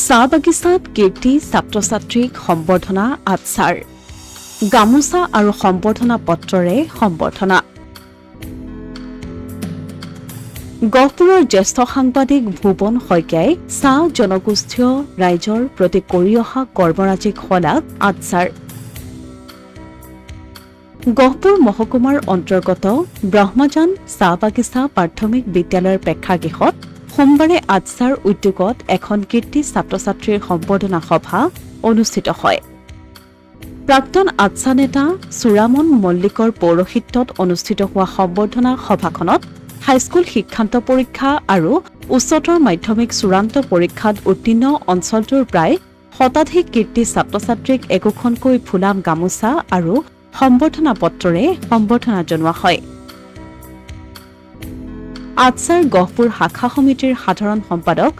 চাহ বাগিচাত কীৰ্তি ছাত্ৰ-ছাত্ৰীক সম্বৰ্ধনা আচাৰ গামোচা আৰু সম্বৰ্ধনা পত্ৰৰে সম্বৰ্ধনা গহপুৰৰ জ্যেষ্ঠ সাংবাদিক ভুৱন শইকীয়াই চাহ জনগোষ্ঠীয় ৰাইজৰ প্ৰতি কৰি অহা কৰ্মৰাজিক শলাগ আচাৰ গহপুৰ মহকুমাৰ অন্তৰ্গত ব্ৰহ্মজান চাহ বাগিচা প্ৰাথমিক বিদ্যালয়ৰ প্ৰেক্ষাগৃহত সোমবাৰে আচাৰ উদ্যোগত এখন কীৰ্তি ছাত্ৰ-ছাত্ৰীৰ সম্বৰ্ধনা সভা অনুষ্ঠিত হয়। প্ৰাক্তন আচ্ছা নেতা চুৰামন মল্লিকৰ পৌৰহিত্যত অনুষ্ঠিত হোৱা সম্বৰ্ধনা সভাখনত হাইস্কুল শিক্ষান্ত পৰীক্ষা আৰু উচ্চতৰ মাধ্যমিক চূড়ান্ত পৰীক্ষাত উত্তীৰ্ণ অঞ্চলটোৰ প্ৰায় শতাধিক কীৰ্তি ছাত্ৰ-ছাত্ৰীক একোখনকৈ ফুলাম গামোচা আৰু সম্বৰ্ধনা পত্ৰৰে সম্বৰ্ধনা জনোৱা হয়। আচাৰ গহপুৰ শাখা সমিতিৰ সাধাৰণ সম্পাদক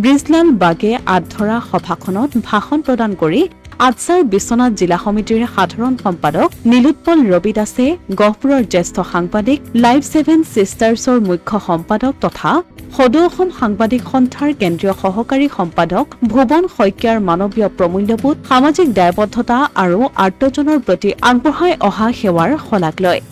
ব্ৰিজলাল বাগে আধৰা সভাখনত ভাষণ প্ৰদান কৰি আচাৰ বিশ্বনাথ জিলা সমিতিৰ সাধাৰণ সম্পাদক নীলোৎপল ৰবি দাসে গহপুৰৰ জ্যেষ্ঠ সাংবাদিক লাইভ 7 চিষ্টাৰ্ছৰ মুখ্য সম্পাদক তথা সদৌ অসম সাংবাদিক সন্থাৰ কেন্দ্ৰীয় সহকাৰী সম্পাদক ভুৱন শইকীয়াৰ মানৱীয় প্ৰমূল্যবোধ সামাজিক দায়বদ্ধতা আৰু আৰ্তজনৰ প্ৰতি আগবঢ়াই অহা সেৱাৰ শলাগ লয়।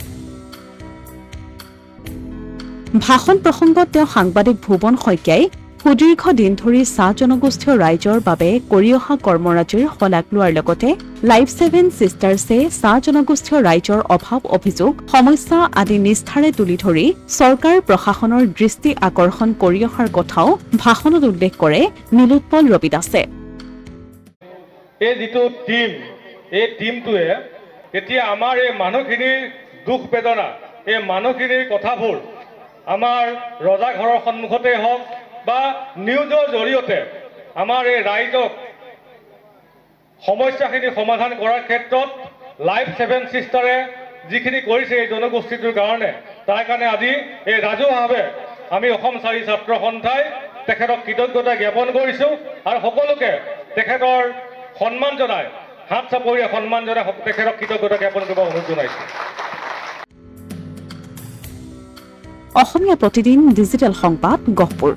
ভাষণ প্ৰসংগত তেওঁ সাংবাদিক ভুৱন শইকীয়াই সুদীৰ্ঘ দিন ধৰি চাহ জনগোষ্ঠীয় ৰাইজৰ বাবে কৰি অহা কৰ্মৰাজিৰ শলাগ লোৱাৰ লগতে লাইভ 7 চিষ্টাৰ্ছে চাহ জনগোষ্ঠীয় ৰাইজৰ অভাৱ অভিযোগ সমস্যা আদি নিষ্ঠাৰে তুলি ধৰি চৰকাৰ প্ৰশাসনৰ দৃষ্টি আকৰ্ষণ কৰি অহাৰ কথাও ভাষণত উল্লেখ কৰে নীলোৎপল ৰবি দাসে। এই যিটো এই টিমটোৱে এতিয়া আমাৰ এই মানুহখিনিৰ দুখ বেদনা এই মানুহখিনিৰ কথাবোৰ আমাৰ ৰজাঘৰৰ সন্মুখতে হওক বা নিউজৰ জৰিয়তে আমাৰ এই ৰাইজক সমস্যাখিনি সমাধান কৰাৰ ক্ষেত্ৰত লাইভ 7 চিষ্টাৰে যিখিনি কৰিছে এই জনগোষ্ঠীটোৰ কাৰণে তাৰ কাৰণে আজি এই ৰাজহুৱাভাৱে আমি অসম চাৰি ছাত্ৰ সন্থাই তেখেতক কৃতজ্ঞতা জ্ঞাপন কৰিছোঁ আৰু সকলোকে তেখেতৰ সন্মান জনাই হাত চাপৰিৰে সন্মান জনাই তেখেতক কৃতজ্ঞতা জ্ঞাপন কৰিব অনুৰোধ জনাইছোঁ। অসমীয়া প্ৰতিদিন ডিজিটেল সংবাদ গহপুৰ।